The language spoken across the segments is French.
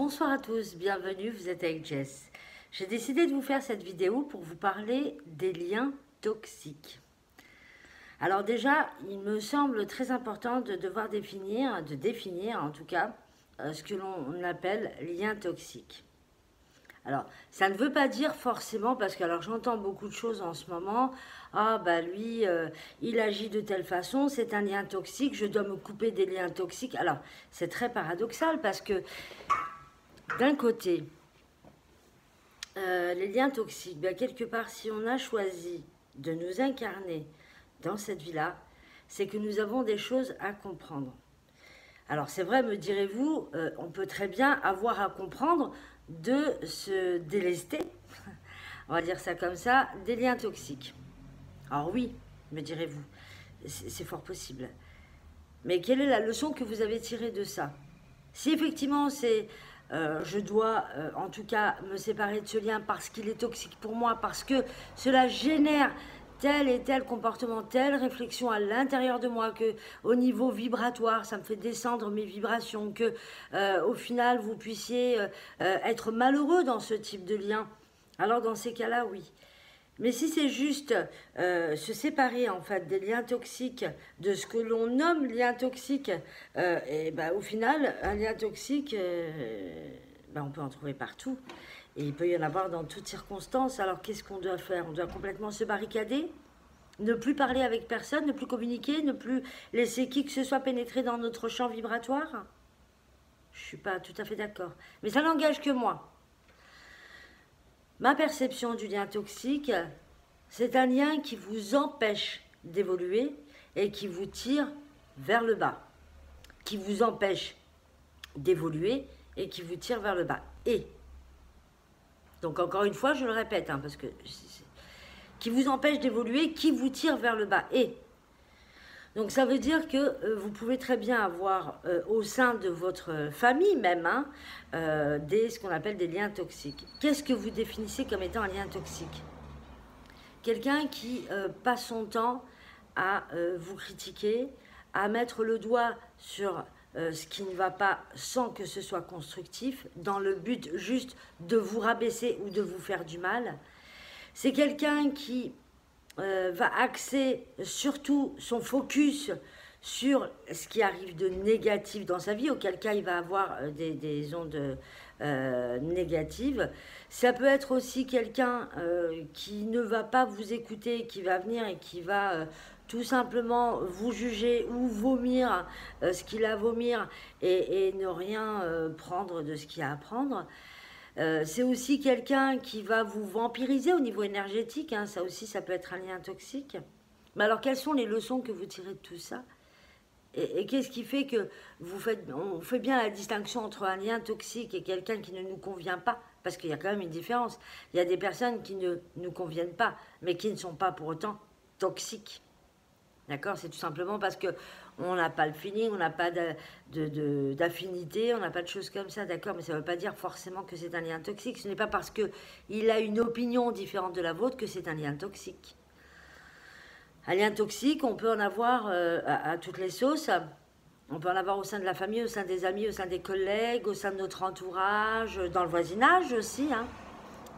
Bonsoir à tous, bienvenue, vous êtes avec Jess. J'ai décidé de vous faire cette vidéo pour vous parler des liens toxiques. Alors déjà, il me semble très important de devoir définir en tout cas, ce que l'on appelle lien toxique. Alors, ça ne veut pas dire forcément, parce que alors j'entends beaucoup de choses en ce moment, ah bah lui, il agit de telle façon, c'est un lien toxique, je dois me couper des liens toxiques. Alors, c'est très paradoxal parce que d'un côté, les liens toxiques, bien, quelque part, si on a choisi de nous incarner dans cette vie-là, c'est que nous avons des choses à comprendre. Alors c'est vrai, me direz-vous, on peut très bien avoir à comprendre de se délester, on va dire ça comme ça, des liens toxiques. Alors oui, me direz-vous, c'est fort possible. Mais quelle est la leçon que vous avez tirée de ça? Si effectivement c'est je dois en tout cas me séparer de ce lien parce qu'il est toxique pour moi, parce que cela génère tel et tel comportement, telle réflexion à l'intérieur de moi, que au niveau vibratoire, ça me fait descendre mes vibrations, que au final vous puissiez être malheureux dans ce type de lien. Alors dans ces cas-là, oui. Mais si c'est juste se séparer en fait des liens toxiques, de ce que l'on nomme lien toxique, et ben, au final, un lien toxique, ben, on peut en trouver partout. Et il peut y en avoir dans toutes circonstances. Alors qu'est-ce qu'on doit faire? On doit complètement se barricader, ne plus parler avec personne, ne plus communiquer, ne plus laisser qui que ce soit pénétrer dans notre champ vibratoire? Je ne suis pas tout à fait d'accord. Mais ça n'engage que moi. Ma perception du lien toxique, c'est un lien qui vous empêche d'évoluer et qui vous tire vers le bas. Qui vous empêche d'évoluer et qui vous tire vers le bas. Et, donc encore une fois, je le répète, hein, parce que qui vous empêche d'évoluer, qui vous tire vers le bas. Et, donc ça veut dire que vous pouvez très bien avoir au sein de votre famille même ce qu'on appelle des liens toxiques. Qu'est-ce que vous définissez comme étant un lien toxique? Quelqu'un qui passe son temps à vous critiquer, à mettre le doigt sur ce qui ne va pas sans que ce soit constructif, dans le but juste de vous rabaisser ou de vous faire du mal. C'est quelqu'un qui va axer surtout son focus sur ce qui arrive de négatif dans sa vie, auquel cas il va avoir des ondes négatives. Ça peut être aussi quelqu'un qui ne va pas vous écouter, qui va venir et qui va tout simplement vous juger ou vomir ce qu'il a à vomir et ne rien prendre de ce qu'il y a à prendre. C'est aussi quelqu'un qui va vous vampiriser au niveau énergétique, hein, ça aussi ça peut être un lien toxique. Mais alors quelles sont les leçons que vous tirez de tout ça? Et qu'est-ce qui fait que on fait bien la distinction entre un lien toxique et quelqu'un qui ne nous convient pas? Parce qu'il y a quand même une différence. Il y a des personnes qui ne nous conviennent pas, mais qui ne sont pas pour autant toxiques. D'accord? C'est tout simplement parce que on n'a pas le feeling, on n'a pas d'affinité, on n'a pas de choses comme ça, d'accord? Mais ça ne veut pas dire forcément que c'est un lien toxique. Ce n'est pas parce qu'il a une opinion différente de la vôtre que c'est un lien toxique. Un lien toxique, on peut en avoir à toutes les sauces. On peut en avoir au sein de la famille, au sein des amis, au sein des collègues, au sein de notre entourage, dans le voisinage aussi, hein.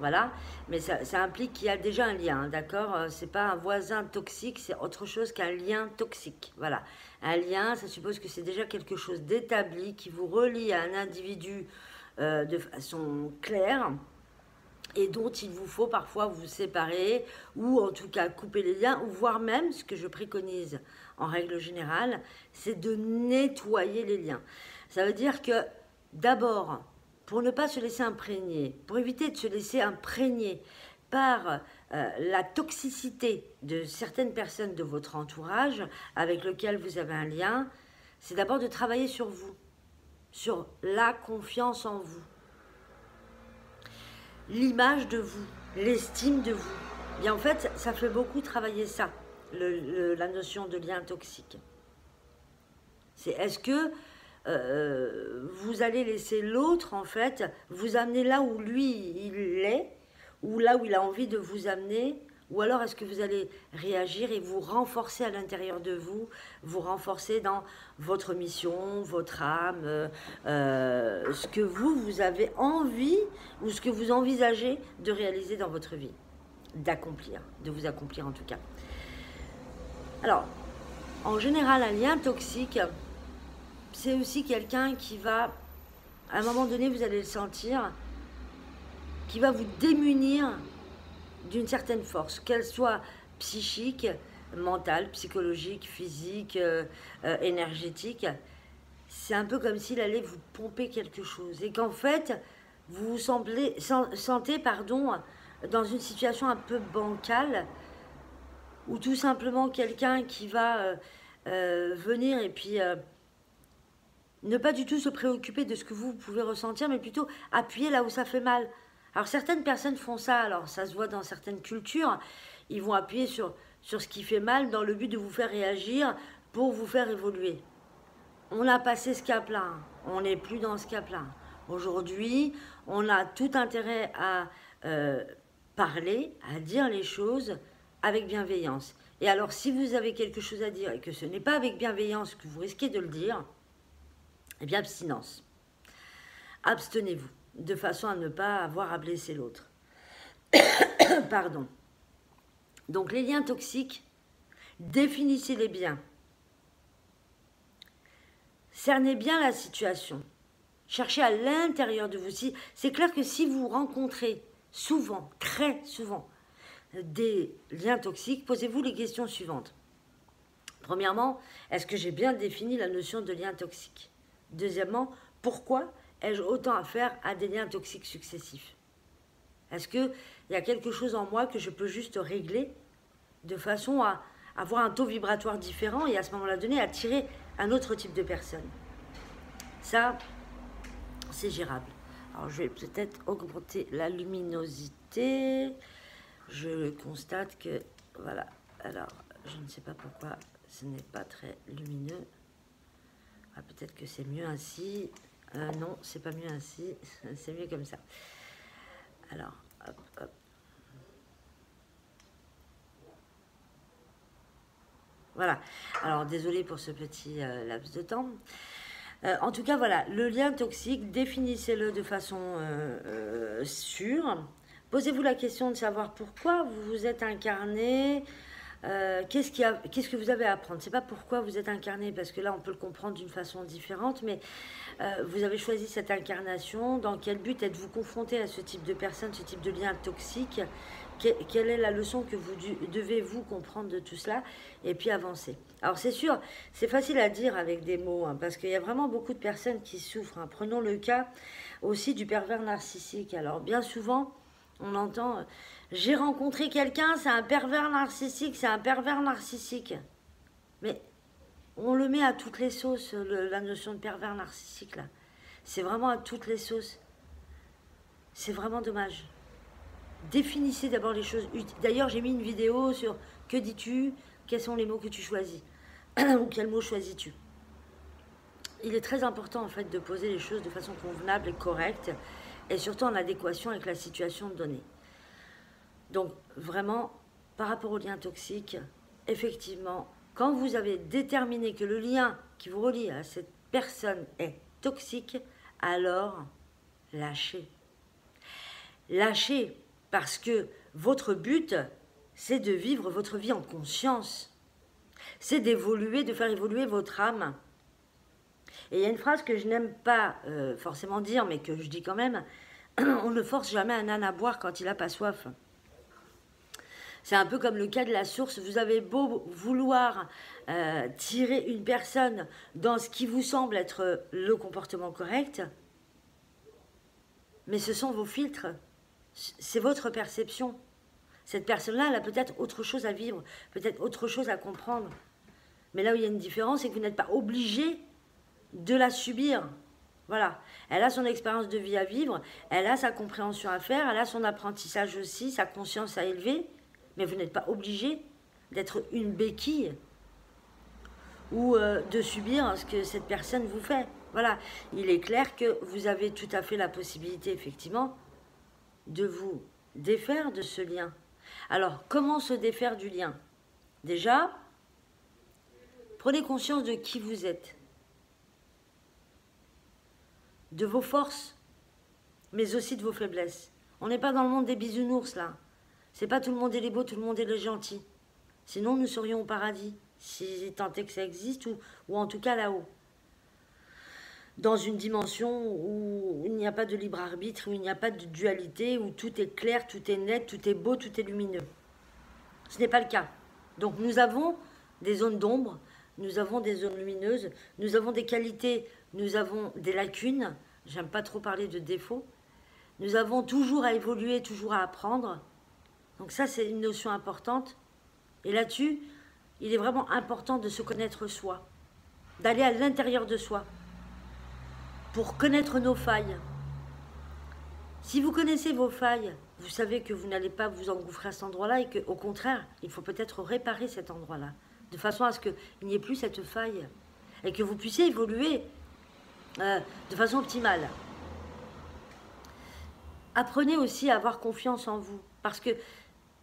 Voilà, mais ça implique qu'il y a déjà un lien, d'accord? C'est pas un voisin toxique, c'est autre chose qu'un lien toxique. Voilà, un lien, ça suppose que c'est déjà quelque chose d'établi qui vous relie à un individu de façon claire et dont il vous faut parfois vous séparer ou en tout cas couper les liens, ou voire même, ce que je préconise en règle générale, c'est de nettoyer les liens. Ça veut dire que d'abord, pour ne pas se laisser imprégner, pour éviter de se laisser imprégner par la toxicité de certaines personnes de votre entourage avec lesquelles vous avez un lien, c'est d'abord de travailler sur vous, sur la confiance en vous, l'image de vous, l'estime de vous. Et en fait, ça fait beaucoup travailler ça, la notion de lien toxique. C'est est-ce que vous allez laisser l'autre, en fait, vous amener là où lui, il est, ou là où il a envie de vous amener, Ou alors est-ce que vous allez réagir et vous renforcer à l'intérieur de vous, vous renforcer dans votre mission, votre âme, ce que vous avez envie ou ce que vous envisagez de réaliser dans votre vie, d'accomplir, de vous accomplir en tout cas. Alors, en général, un lien toxique, c'est aussi quelqu'un qui va, à un moment donné, vous allez le sentir, qui va vous démunir d'une certaine force, qu'elle soit psychique, mentale, psychologique, physique, énergétique. C'est un peu comme s'il allait vous pomper quelque chose. Et qu'en fait, vous vous sentez dans une situation un peu bancale, ou tout simplement quelqu'un qui va venir et puis ne pas du tout se préoccuper de ce que vous pouvez ressentir, mais plutôt appuyer là où ça fait mal. Alors certaines personnes font ça, alors ça se voit dans certaines cultures, ils vont appuyer sur ce qui fait mal dans le but de vous faire réagir pour vous faire évoluer. On a passé ce cap-là, on n'est plus dans ce cap-là. Aujourd'hui, on a tout intérêt à parler, à dire les choses avec bienveillance. Et alors si vous avez quelque chose à dire et que ce n'est pas avec bienveillance que vous risquez de le dire, eh bien abstinence. Abstenez-vous, de façon à ne pas avoir à blesser l'autre. Pardon. Donc les liens toxiques, définissez-les bien. Cernez bien la situation. Cherchez à l'intérieur de vous. C'est clair que si vous rencontrez souvent, très souvent, des liens toxiques, posez-vous les questions suivantes. Premièrement, est-ce que j'ai bien défini la notion de lien toxique? Deuxièmement, pourquoi ai-je autant affaire à des liens toxiques successifs? Est-ce qu'il y a quelque chose en moi que je peux juste régler de façon à avoir un taux vibratoire différent et à ce moment-là donné attirer un autre type de personne? Ça, c'est gérable. Alors, je vais peut-être augmenter la luminosité. Je constate que, voilà, alors, je ne sais pas pourquoi ce n'est pas très lumineux. Ah, peut-être que c'est mieux ainsi. Non, c'est pas mieux ainsi. C'est mieux comme ça. Alors, hop, hop. Voilà. Alors, désolé pour ce petit laps de temps. En tout cas, voilà, le lien toxique, définissez-le de façon sûre. Posez-vous la question de savoir pourquoi vous vous êtes incarné. Qu'est-ce que vous avez à apprendre? C'est pas pourquoi vous êtes incarné, parce que là on peut le comprendre d'une façon différente, mais vous avez choisi cette incarnation. Dans quel but êtes-vous confronté à ce type de personne, ce type de lien toxique? Quelle est la leçon que vous devez vous comprendre de tout cela et puis avancer? Alors c'est sûr, c'est facile à dire avec des mots, hein, parce qu'il y a vraiment beaucoup de personnes qui souffrent, hein. Prenons le cas aussi du pervers narcissique. Alors bien souvent, on entend « j'ai rencontré quelqu'un, c'est un pervers narcissique, c'est un pervers narcissique ». Mais on le met à toutes les sauces, la notion de pervers narcissique, là. C'est vraiment à toutes les sauces. C'est vraiment dommage. Définissez d'abord les choses utiles. D'ailleurs, j'ai mis une vidéo sur « que dis-tu » ? Quels sont les mots que tu choisis? Ou quels mots choisis-tu? Il est très important, en fait, de poser les choses de façon convenable et correcte, et surtout en adéquation avec la situation donnée. Donc, vraiment, par rapport au lien toxique, effectivement, quand vous avez déterminé que le lien qui vous relie à cette personne est toxique, alors lâchez. Lâchez, parce que votre but, c'est de vivre votre vie en conscience. C'est d'évoluer, de faire évoluer votre âme. Et il y a une phrase que je n'aime pas forcément dire, mais que je dis quand même, on ne force jamais un âne à boire quand il n'a pas soif. C'est un peu comme le cas de la source. Vous avez beau vouloir tirer une personne dans ce qui vous semble être le comportement correct, mais ce sont vos filtres. C'est votre perception. Cette personne-là, elle a peut-être autre chose à vivre, peut-être autre chose à comprendre. Mais là où il y a une différence, c'est que vous n'êtes pas obligé de la subir. Voilà. Elle a son expérience de vie à vivre, elle a sa compréhension à faire, elle a son apprentissage aussi, sa conscience à élever, mais vous n'êtes pas obligé d'être une béquille ou de subir ce que cette personne vous fait. Voilà. Il est clair que vous avez tout à fait la possibilité, effectivement, de vous défaire de ce lien. Alors, comment se défaire du lien? Déjà, prenez conscience de qui vous êtes, de vos forces, mais aussi de vos faiblesses. On n'est pas dans le monde des bisounours, là. C'est pas tout le monde est les beaux, tout le monde est les gentils. Sinon, nous serions au paradis, si tant est que ça existe, ou en tout cas là-haut. Dans une dimension où il n'y a pas de libre arbitre, où il n'y a pas de dualité, où tout est clair, tout est net, tout est beau, tout est lumineux. Ce n'est pas le cas. Donc nous avons des zones d'ombre, nous avons des zones lumineuses, nous avons des qualités, nous avons des lacunes, j'aime pas trop parler de défauts, nous avons toujours à évoluer, toujours à apprendre. Donc ça, c'est une notion importante. Et là-dessus, il est vraiment important de se connaître soi, d'aller à l'intérieur de soi, pour connaître nos failles. Si vous connaissez vos failles, vous savez que vous n'allez pas vous engouffrer à cet endroit-là et qu'au contraire, il faut peut-être réparer cet endroit-là, de façon à ce qu'il n'y ait plus cette faille et que vous puissiez évoluer de façon optimale. Apprenez aussi à avoir confiance en vous, parce que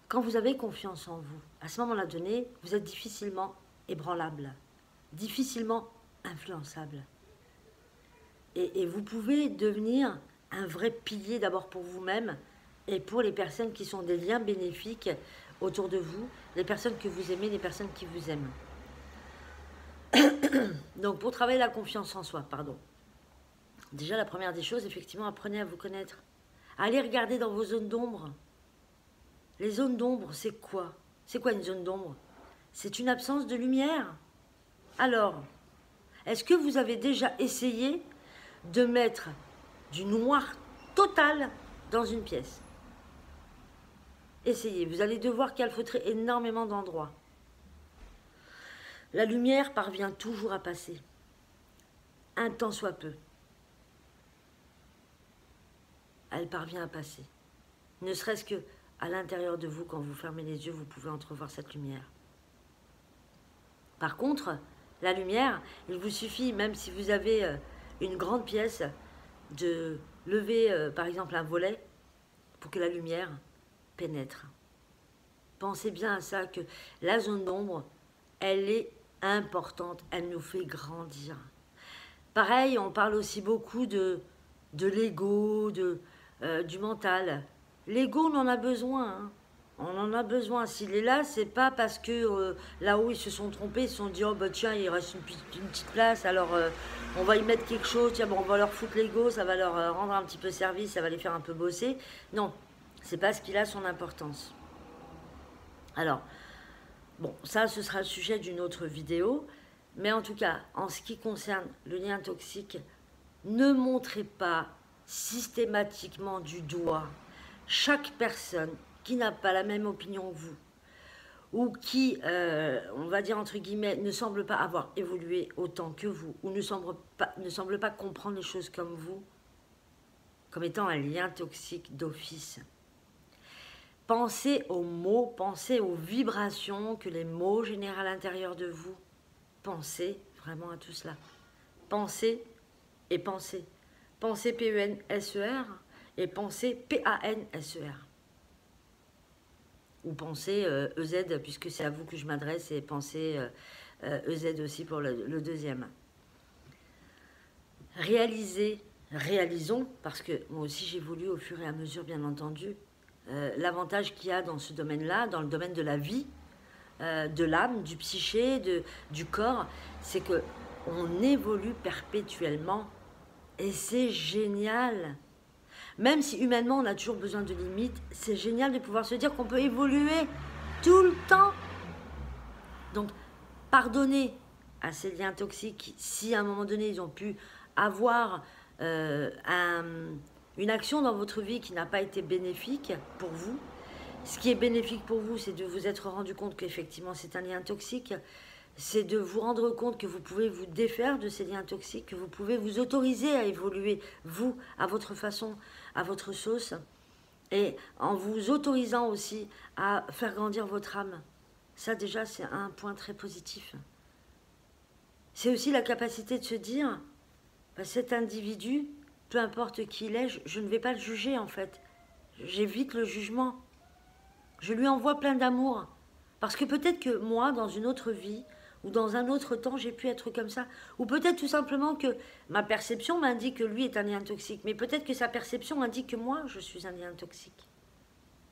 quand vous avez confiance en vous, à ce moment-là donné, vous êtes difficilement ébranlable, difficilement influençable. Et vous pouvez devenir un vrai pilier d'abord pour vous-même et pour les personnes qui sont des liens bénéfiques autour de vous, les personnes que vous aimez, les personnes qui vous aiment. Donc pour travailler la confiance en soi, déjà la première des choses, effectivement, apprenez à vous connaître. Allez regarder dans vos zones d'ombre. Les zones d'ombre, c'est quoi? C'est quoi une zone d'ombre? C'est une absence de lumière. Alors, est-ce que vous avez déjà essayé de mettre du noir total dans une pièce? Essayez, vous allez devoir calfeutrer énormément d'endroits. La lumière parvient toujours à passer, un tant soit peu. Elle parvient à passer. Ne serait-ce que à l'intérieur de vous, quand vous fermez les yeux, vous pouvez entrevoir cette lumière. Par contre, la lumière, il vous suffit, même si vous avez une grande pièce, de lever par exemple un volet pour que la lumière pénètre. Pensez bien à ça, que la zone d'ombre, elle est importante, elle nous fait grandir. Pareil, on parle aussi beaucoup de l'ego, du mental. L'ego, on en a besoin, hein. On en a besoin. S'il est là, c'est pas parce que là-haut ils se sont trompés, ils se sont dit oh bah tiens, il reste une petite place, alors on va y mettre quelque chose, tiens bon, on va leur foutre l'ego, ça va leur rendre un petit peu service, ça va les faire un peu bosser. Non, c'est parce qu'il a son importance. Alors, bon, ça ce sera le sujet d'une autre vidéo, mais en tout cas, en ce qui concerne le lien toxique, ne montrez pas systématiquement du doigt chaque personne qui n'a pas la même opinion que vous, ou qui, on va dire entre guillemets, ne semble pas avoir évolué autant que vous, ou ne semble pas comprendre les choses comme vous, comme étant un lien toxique d'office. Pensez aux mots, pensez aux vibrations que les mots génèrent à l'intérieur de vous. Pensez vraiment à tout cela. Pensez et pensez. Pensez P-E-N-S-E-R et pensez P-A-N-S-E-R. Ou pensez EZ, puisque c'est à vous que je m'adresse, et pensez EZ aussi pour le deuxième. Réalisons, parce que moi aussi j'évolue au fur et à mesure, bien entendu, l'avantage qu'il y a dans ce domaine-là, dans le domaine de la vie, de l'âme, du psyché, du corps, c'est qu'on évolue perpétuellement, et c'est génial. Même si humainement on a toujours besoin de limites, c'est génial de pouvoir se dire qu'on peut évoluer tout le temps. Donc, pardonnez à ces liens toxiques si à un moment donné ils ont pu avoir une action dans votre vie qui n'a pas été bénéfique pour vous. Ce qui est bénéfique pour vous, c'est de vous être rendu compte qu'effectivement c'est un lien toxique. C'est de vous rendre compte que vous pouvez vous défaire de ces liens toxiques, que vous pouvez vous autoriser à évoluer, vous, à votre façon, à votre sauce, et en vous autorisant aussi à faire grandir votre âme. Ça déjà, c'est un point très positif. C'est aussi la capacité de se dire, bah, cet individu, peu importe qui il est, je ne vais pas le juger en fait. J'évite le jugement. Je lui envoie plein d'amour. Parce que peut-être que moi, dans une autre vie, ou dans un autre temps, j'ai pu être comme ça. Ou peut-être tout simplement que ma perception m'indique que lui est un lien toxique. Mais peut-être que sa perception indique que moi, je suis un lien toxique.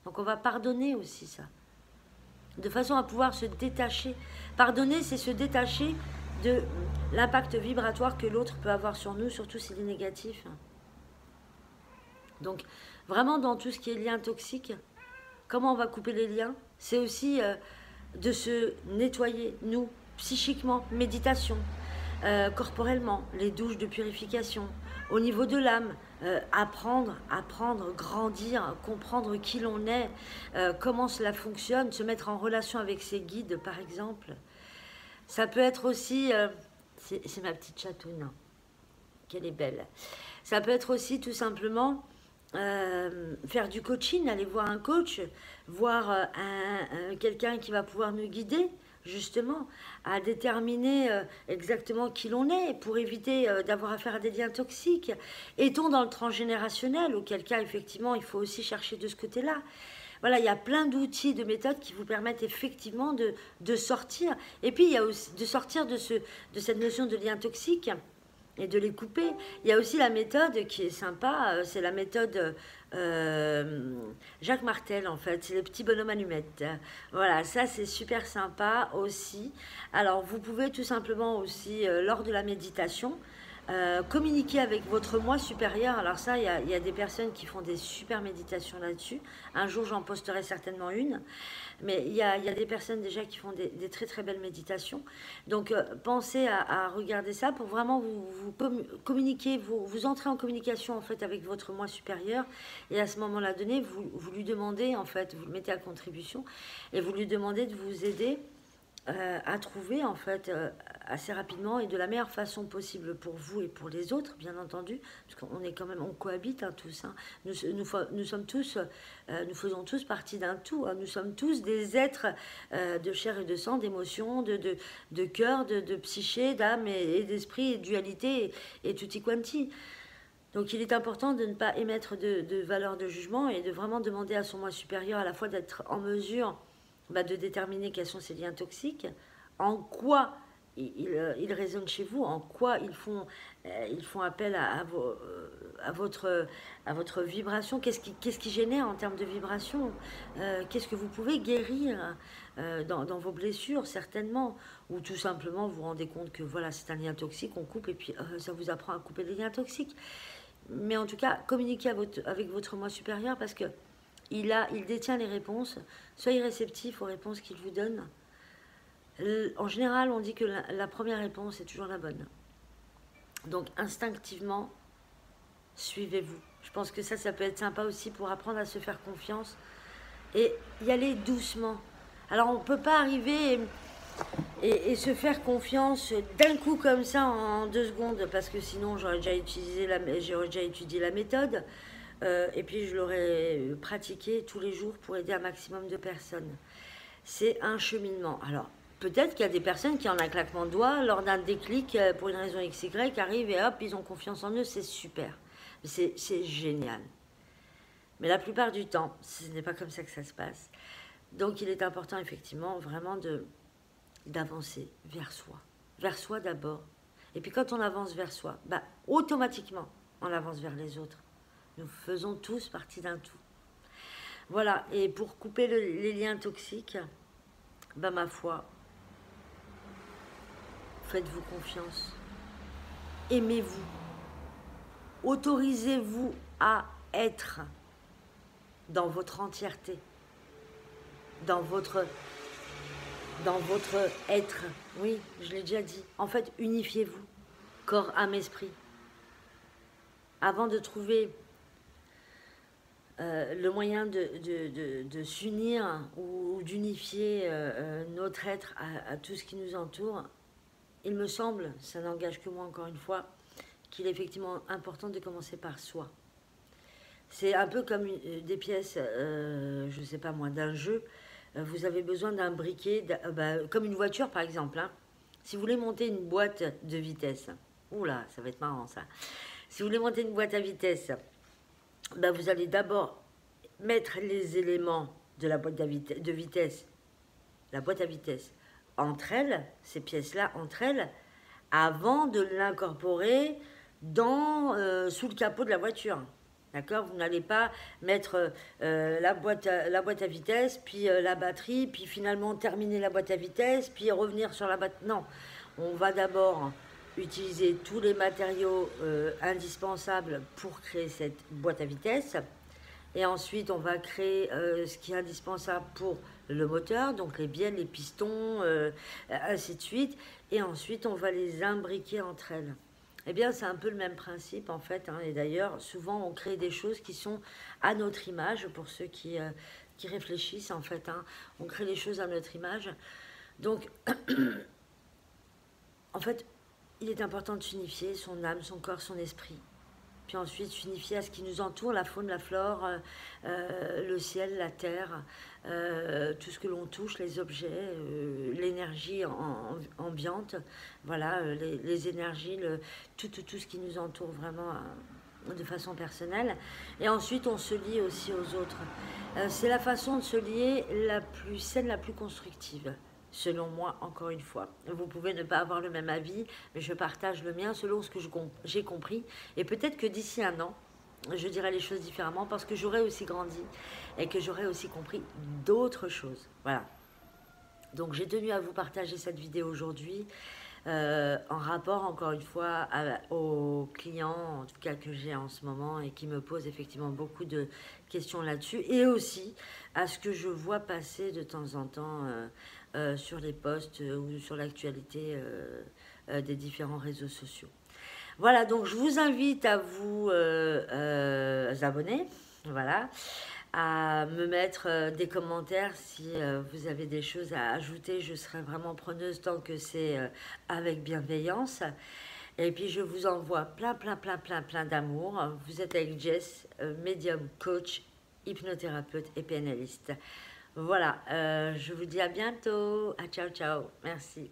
Donc on va pardonner aussi ça. De façon à pouvoir se détacher. Pardonner, c'est se détacher de l'impact vibratoire que l'autre peut avoir sur nous, surtout s'il est négatif. Donc, vraiment dans tout ce qui est lien toxique, comment on va couper les liens? C'est aussi de se nettoyer, nous, psychiquement, méditation, corporellement, les douches de purification, au niveau de l'âme, apprendre, grandir, comprendre qui l'on est, comment cela fonctionne, se mettre en relation avec ses guides, par exemple. Ça peut être aussi, c'est ma petite chatoune, hein, qu'elle est belle. Ça peut être aussi tout simplement faire du coaching, aller voir un coach, voir quelqu'un qui va pouvoir nous guider justement à déterminer exactement qui l'on est pour éviter d'avoir affaire à des liens toxiques. Est-on dans le transgénérationnel, auquel cas effectivement il faut aussi chercher de ce côté-là. Voilà, il y a plein d'outils, de méthodes qui vous permettent effectivement de sortir. Et puis il y a aussi de sortir de cette notion de lien toxique et de les couper. Il y a aussi la méthode qui est sympa, c'est la méthode Jacques Martel en fait, c'est le petit bonhomme allumette. Voilà, ça c'est super sympa aussi. Alors vous pouvez tout simplement aussi, lors de la méditation, communiquer avec votre moi supérieur. Alors ça, il y a des personnes qui font des super méditations là-dessus. Un jour, j'en posterai certainement une. Mais il y a des personnes déjà qui font des très très belles méditations. Donc pensez à regarder ça pour vraiment vous communiquer, vous entrez en communication en fait avec votre moi supérieur. Et à ce moment-là donné, vous lui demandez en fait, vous le mettez à contribution et vous lui demandez de vous aider à trouver en fait assez rapidement et de la meilleure façon possible pour vous et pour les autres, bien entendu, parce qu'on est quand même, on cohabite hein, tous. Hein. Nous sommes tous, nous faisons tous partie d'un tout. Hein. Nous sommes tous des êtres de chair et de sang, d'émotions, de cœur, de psyché, d'âme et d'esprit, et dualité et tutti quanti. Donc il est important de ne pas émettre de valeur de jugement et de vraiment demander à son moi supérieur à la fois d'être en mesure de déterminer quels sont ces liens toxiques, en quoi ils résonnent chez vous, en quoi ils font appel à votre vibration, qu'est-ce qui génère en termes de vibration, qu'est-ce que vous pouvez guérir dans vos blessures, certainement, ou tout simplement vous vous rendez compte que voilà, c'est un lien toxique, on coupe et puis ça vous apprend à couper les liens toxiques. Mais en tout cas, communiquez avec votre moi supérieur parce que il détient les réponses. Soyez réceptif aux réponses qu'il vous donne. En général, on dit que la première réponse est toujours la bonne. Donc, instinctivement, suivez-vous. Je pense que ça peut être sympa aussi pour apprendre à se faire confiance et y aller doucement. Alors, on ne peut pas arriver et se faire confiance d'un coup comme ça en 2 secondes parce que sinon, j'aurais déjà étudié la méthode. Et puis je l'aurais pratiqué tous les jours pour aider un maximum de personnes. C'est un cheminement. Alors, peut-être qu'il y a des personnes qui, en un claquement de doigts, lors d'un déclic, pour une raison XY, arrivent et hop, ils ont confiance en eux, c'est super. C'est génial. Mais la plupart du temps, ce n'est pas comme ça que ça se passe. Donc il est important, effectivement, vraiment d'avancer vers soi d'abord. Et puis quand on avance vers soi, automatiquement, on avance vers les autres. Nous faisons tous partie d'un tout. Voilà, et pour couper les liens toxiques, ma foi, faites-vous confiance. Aimez-vous. Autorisez-vous à être dans votre entièreté. Dans votre être. Oui, je l'ai déjà dit. En fait, unifiez-vous. Corps, âme, esprit. Avant de trouver le moyen de s'unir ou d'unifier notre être à tout ce qui nous entoure, il me semble, ça n'engage que moi encore une fois, qu'il est effectivement important de commencer par soi. C'est un peu comme des pièces, je ne sais pas moi, d'un jeu. Vous avez besoin d'un briquet, comme une voiture par exemple. Hein. Si vous voulez monter une boîte de vitesse, oula, ça va être marrant ça. Si vous voulez monter une boîte à vitesse, vous allez d'abord mettre les éléments de la boîte de vitesse, la boîte à vitesse, entre elles, ces pièces-là, entre elles, avant de l'incorporer sous le capot de la voiture. D'accord? Vous n'allez pas mettre la boîte à vitesse, puis la batterie, puis finalement terminer la boîte à vitesse, puis revenir sur la batterie. Non, on va d'abord utiliser tous les matériaux indispensables pour créer cette boîte à vitesse. Et ensuite, on va créer ce qui est indispensable pour le moteur, donc les bielles, les pistons, ainsi de suite. Et ensuite, on va les imbriquer entre elles. Eh bien, c'est un peu le même principe, en fait. Hein. Et d'ailleurs, souvent, on crée des choses qui sont à notre image, pour ceux qui réfléchissent, en fait. Hein. On crée les choses à notre image. Donc, en fait, il est important de s'unifier son âme, son corps, son esprit. Puis ensuite s'unifier à ce qui nous entoure, la faune, la flore, le ciel, la terre, tout ce que l'on touche, les objets, l'énergie ambiante, voilà, les énergies, tout ce qui nous entoure vraiment de façon personnelle. Et ensuite, on se lie aussi aux autres. C'est la façon de se lier la plus saine, la plus constructive. Selon moi, encore une fois. Vous pouvez ne pas avoir le même avis, mais je partage le mien selon ce que j'ai compris. Et peut-être que d'ici un an, je dirai les choses différemment parce que j'aurai aussi grandi et que j'aurai aussi compris d'autres choses. Voilà. Donc j'ai tenu à vous partager cette vidéo aujourd'hui en rapport, encore une fois, aux clients, en tout cas que j'ai en ce moment et qui me posent effectivement beaucoup de questions là-dessus. Et aussi à ce que je vois passer de temps en temps sur les posts ou sur l'actualité des différents réseaux sociaux. Voilà, donc je vous invite à vous abonner, voilà, à me mettre des commentaires si vous avez des choses à ajouter. Je serai vraiment preneuse tant que c'est avec bienveillance. Et puis je vous envoie plein d'amour. Vous êtes avec Jess, médium, coach, hypnothérapeute et PNListe. Voilà, je vous dis à bientôt. Ciao, ciao. Merci.